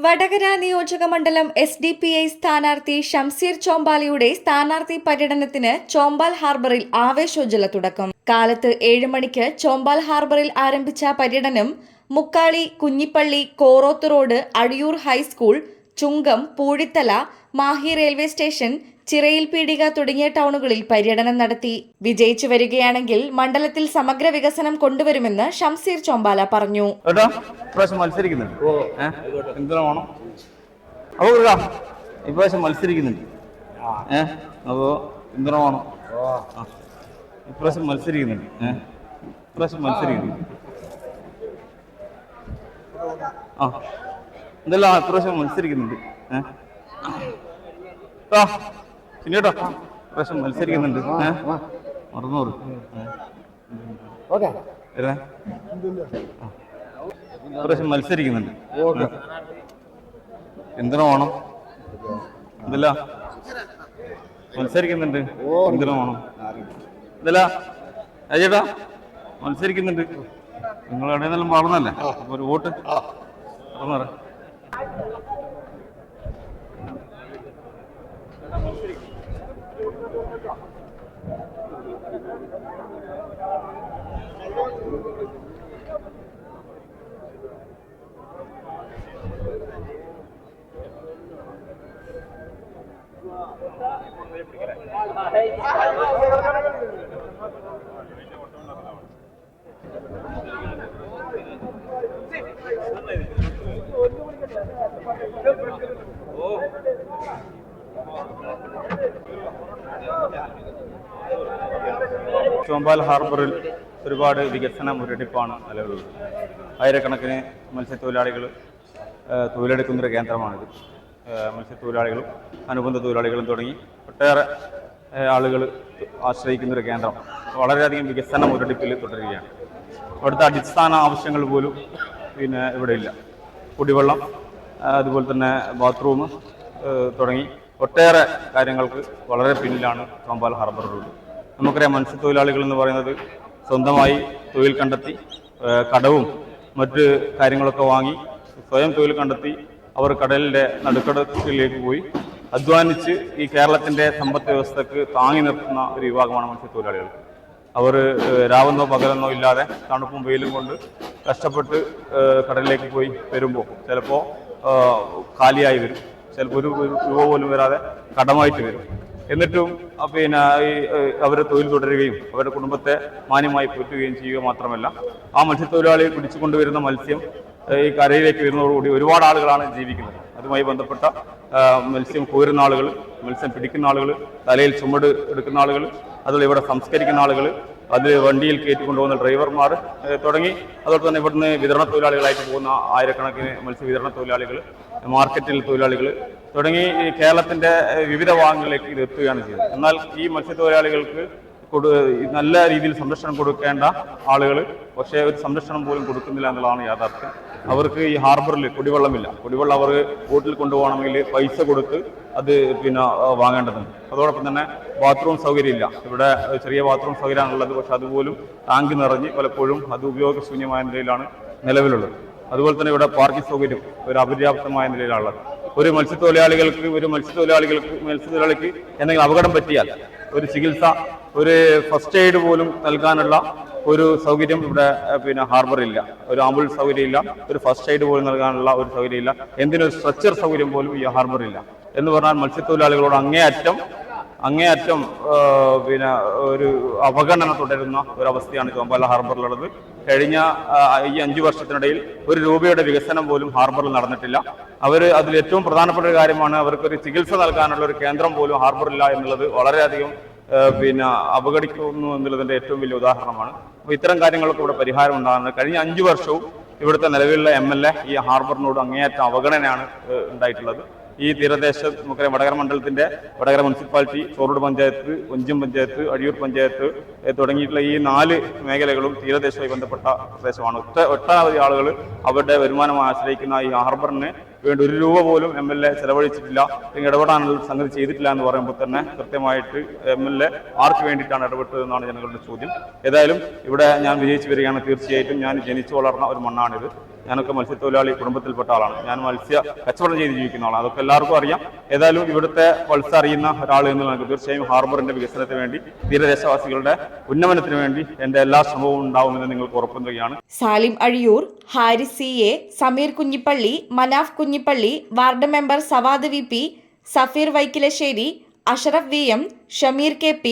വടകര നിയോജക മണ്ഡലം SDPI സ്ഥാനാർത്ഥി ഷംസീർ ചോമ്പാലയുടെ സ്ഥാനാർത്ഥി പര്യടനത്തിന് ചോമ്പാൽ ഹാർബറിൽ ആവേശോജ്വല തുടക്കം. കാലത്ത് 7 മണിക്ക് ചോമ്പാൽ ഹാർബറിൽ ആരംഭിച്ച പര്യടനം മുക്കാളി, കുഞ്ഞിപ്പള്ളി, കോറോത്ത് റോഡ്, അഴിയൂർ ഹൈസ്കൂൾ, ചുങ്കം, പൂഴിത്തല, മാഹി റെയിൽവേ സ്റ്റേഷൻ, ചിറയിൽ പീടിക തുടങ്ങിയ ടൗണുകളിൽ പര്യടനം നടത്തി. വിജയിച്ചു വരികയാണെങ്കിൽ മണ്ഡലത്തിൽ സമഗ്ര വികസനം കൊണ്ടുവരുമെന്ന് ഷംസീർ ചോമ്പാല പറഞ്ഞു. മത്സരിക്കുന്നുണ്ട് അപ്പോ എന്തിനു വേണം ഇപ്രാവശ്യം മത്സരിക്കുന്നുണ്ട് എന്തെല്ലാം ഇപ്രാവശ്യം മത്സരിക്കുന്നുണ്ട് പിന്നീട്ടോ ഇപ്രാവശ്യം മത്സരിക്കുന്നുണ്ട് 600 ഇപ്രാവശ്യം മത്സരിക്കുന്നുണ്ട് എന്തിനു വേണം എന്തല്ല മത്സരിക്കുന്നുണ്ട് എന്തിനു വേണം എന്തല്ല അജേട്ടാ മത്സരിക്കുന്നുണ്ട് നിങ്ങൾ ഇടയിലെല്ലാം പറഞ്ഞല്ലേ ഒരു വോട്ട് പറഞ്ഞ ചോമ്പാൽ ഹാർബറിൽ ഒരുപാട് വികസന മുരടിപ്പാണ് നിലവിലുള്ളത്. ആയിരക്കണക്കിന് മത്സ്യത്തൊഴിലാളികൾ തൊഴിലെടുക്കുന്നൊരു കേന്ദ്രമാണിത്. മത്സ്യത്തൊഴിലാളികളും അനുബന്ധ തൊഴിലാളികളും തുടങ്ങി ഒട്ടേറെ ആളുകൾ ആശ്രയിക്കുന്നൊരു കേന്ദ്രം വളരെയധികം വികസന മുരടിപ്പിൽ തുടരുകയാണ്. അവിടുത്തെ അടിസ്ഥാന ആവശ്യങ്ങൾ പോലും ഇവിടെ ഇല്ല. കുടിവെള്ളം, അതുപോലെ തന്നെ ബാത്റൂം തുടങ്ങി ഒട്ടേറെ കാര്യങ്ങൾക്ക് വളരെ പിന്നിലാണ് ചോമ്പാൽ ഹാർബറിലുള്ളത്. നമുക്കറിയാം, മത്സ്യത്തൊഴിലാളികൾ എന്ന് പറയുന്നത് സ്വന്തമായി തൊഴിൽ കണ്ടെത്തി കടവും മറ്റ് കാര്യങ്ങളൊക്കെ വാങ്ങി സ്വയം തൊഴിൽ കണ്ടെത്തി അവർ കടലിൻ്റെ നടുക്കടലിലേക്ക് പോയി അധ്വാനിച്ച് ഈ കേരളത്തിൻ്റെ സമ്പദ് വ്യവസ്ഥക്ക് താങ്ങി നിർത്തുന്ന ഒരു വിഭാഗമാണ് മത്സ്യത്തൊഴിലാളികൾ. അവർ രാവെന്നോ പകലെന്നോ ഇല്ലാതെ തണുപ്പും വെയിലും കൊണ്ട് കഷ്ടപ്പെട്ട് കടലിലേക്ക് പോയി വരുമ്പോൾ ചിലപ്പോൾ കാലിയായി വരും, ചിലപ്പോൾ ഒരു രൂപ പോലും വരാതെ കടമായിട്ട് വരും. എന്നിട്ടും ഈ അവരെ തൊഴിൽ തുടരുകയും അവരുടെ കുടുംബത്തെ മാന്യമായി പോറ്റുകയും ചെയ്യുക മാത്രമല്ല, ആ മത്സ്യത്തൊഴിലാളി പിടിച്ചുകൊണ്ടുവരുന്ന മത്സ്യം ഈ കരയിലേക്ക് വരുന്നതോടുകൂടി ഒരുപാട് ആളുകളാണ് ജീവിക്കുന്നത്. അതുമായി ബന്ധപ്പെട്ട മത്സ്യം കോരുന്ന ആളുകൾ, മത്സ്യം പിടിക്കുന്ന ആളുകൾ, തലയിൽ ചുമട് എടുക്കുന്ന ആളുകൾ, അതുപോലെ ഇവിടെ സംസ്കരിക്കുന്ന ആളുകൾ, അത് വണ്ടിയിൽ കയറ്റിക്കൊണ്ടുപോകുന്ന ഡ്രൈവർമാർ തുടങ്ങി അതുപോലെ തന്നെ ഇവിടുന്ന് വിതരണ തൊഴിലാളികളായിട്ട് പോകുന്ന ആയിരക്കണക്കിന് മത്സ്യവിതരണ തൊഴിലാളികൾ, മാർക്കറ്റിൽ തൊഴിലാളികൾ തുടങ്ങി കേരളത്തിൻ്റെ വിവിധ ഭാഗങ്ങളിലേക്ക് ഇത് എത്തുകയാണ് ചെയ്യുന്നത്. എന്നാൽ ഈ മത്സ്യത്തൊഴിലാളികൾക്ക് നല്ല രീതിയിൽ സംരക്ഷണം കൊടുക്കേണ്ട ആളുകൾ പക്ഷേ ഒരു സംരക്ഷണം പോലും കൊടുക്കുന്നില്ല എന്നുള്ളതാണ് യാഥാർത്ഥ്യം. അവർക്ക് ഈ ഹാർബറിൽ കുടിവെള്ളമില്ല. കുടിവെള്ളം അവർ ബോട്ടിൽ കൊണ്ടുപോകണമെങ്കിൽ പൈസ കൊടുത്ത് അത് വാങ്ങേണ്ടതുണ്ട്. അതോടൊപ്പം തന്നെ ബാത്റൂം സൗകര്യമില്ല. ഇവിടെ ചെറിയ ബാത്റൂം സൗകര്യമാണുള്ളത്, പക്ഷെ അതുപോലും ടാങ്ക് നിറഞ്ഞ് പലപ്പോഴും അത് ഉപയോഗശൂന്യമായ നിലയിലാണ് നിലവിലുള്ളത്. അതുപോലെ തന്നെ ഇവിടെ പാർക്കിംഗ് സൗകര്യം ഒരു അപര്യാപ്തമായ നിലയിലാണുള്ളത്. ഒരു മത്സ്യത്തൊഴിലാളിക്ക് എന്തെങ്കിലും അപകടം പറ്റിയാൽ ഒരു ചികിത്സ, ഒരു ഫസ്റ്റ് എയ്ഡ് പോലും നൽകാനുള്ള ഒരു സൗകര്യം ഇവിടെ ഹാർബറില്ല. ഒരു ആംബുലൻസ് സൗകര്യമില്ല, ഒരു ഫസ്റ്റ് എയ്ഡ് പോലും നൽകാനുള്ള ഒരു സൗകര്യമില്ല, എന്തിനൊരു സ്ട്രെച്ചർ സൗകര്യം പോലും ഈ ഹാർബറില്ല. എന്ന് പറഞ്ഞാൽ മത്സ്യത്തൊഴിലാളികളോട് അങ്ങേയറ്റം ഒരു അവഗണന തുടരുന്ന ഒരവസ്ഥയാണ് ചോമ്പാല ഹാർബറിലുള്ളത്. കഴിഞ്ഞ ഈ 5 വർഷത്തിനിടയിൽ ഒരു രൂപയുടെ വികസനം പോലും ഹാർബറിൽ നടന്നിട്ടില്ല. അതിൽ ഏറ്റവും പ്രധാനപ്പെട്ട ഒരു കാര്യമാണ് അവർക്കൊരു ചികിത്സ നൽകാനുള്ള ഒരു കേന്ദ്രം പോലും ഹാർബറില്ല എന്നുള്ളത് വളരെയധികം അവഗണിക്കുന്നു എന്നുള്ളതിന്റെ ഏറ്റവും വലിയ ഉദാഹരണമാണ്. അപ്പോൾ ഇത്തരം കാര്യങ്ങളൊക്കെ ഇവിടെ പരിഹാരം ഉണ്ടാകുന്നത്. കഴിഞ്ഞ 5 വർഷവും ഇവിടുത്തെ നിലവിലുള്ള MLA ഈ ഹാർബറിനോട് അങ്ങേയറ്റം അവഗണനയാണ് ഉണ്ടായിട്ടുള്ളത്. ഈ തീരദേശം നമുക്കറിയാം, വടകര മണ്ഡലത്തിന്റെ വടകര മുനിസിപ്പാലിറ്റി, ചോറൂട് പഞ്ചായത്ത്, ഒഞ്ചം പഞ്ചായത്ത്, അഴിയൂർ പഞ്ചായത്ത് തുടങ്ങിയിട്ടുള്ള ഈ 4 മേഖലകളും തീരദേശവുമായി ബന്ധപ്പെട്ട പ്രദേശമാണ്. ഒട്ടനവധി ആളുകൾ അവരുടെ വരുമാനമായി ആശ്രയിക്കുന്ന ഈ ഹാർബറിന് വേണ്ടി ഒരു രൂപ പോലും MLA ചെലവഴിച്ചിട്ടില്ല, ഇടപെടാനുള്ള സംഗതി ചെയ്തിട്ടില്ല എന്ന് പറയുമ്പോൾ തന്നെ കൃത്യമായിട്ട് MLA ആർക്ക് വേണ്ടിയിട്ടാണ് ഇടപെട്ടതെന്നാണ് ജനങ്ങളുടെ ചോദ്യം. ഏതായാലും ഇവിടെ ഞാൻ വിജയിച്ചു വരികയാണ്. തീർച്ചയായിട്ടും ഞാൻ ജനിച്ചു വളർന്ന ഒരു മണ്ണാണിത്. ഞാനൊക്കെ മത്സ്യത്തൊഴിലാളി കുടുംബത്തിൽപ്പെട്ട ആളാണ്. ഞാൻ മത്സ്യ കച്ചവടം ചെയ്ത് ജീവിക്കുന്ന ആളാണ്. അതൊക്കെ എല്ലാവർക്കും അറിയാം. ഏതായാലും ഇവിടുത്തെ പൾസ് അറിയുന്ന ഒരാൾ എന്ന് നമുക്ക് തീർച്ചയായും ഹാർബറിന്റെ വികസനത്തിന് വേണ്ടി തീരദേശവാസികളുടെ ഉന്നമനത്തിന് വേണ്ടി എൻ്റെ എല്ലാ ശ്രമവും ഉണ്ടാവുമെന്ന് നിങ്ങൾക്ക് ഉറപ്പു നൽകുകയാണ്. Salim Azhiyur, Haris CA, Sameer Kunhippalli, Manaf Kunhippalli, ward member Sawad VP, Safeer Vaikkilassery, Ashraf VM, Shameer KP,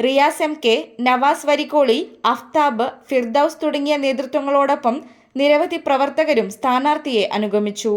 Riyas MK, Navas Varikkoli, Aftab, Firdaus തുടങ്ങിയ നേതൃത്വങ്ങളോടൊപ്പം നിരവധി പ്രവർത്തകരും സ്ഥാനാർത്ഥിയെ അനുഗമിച്ചു.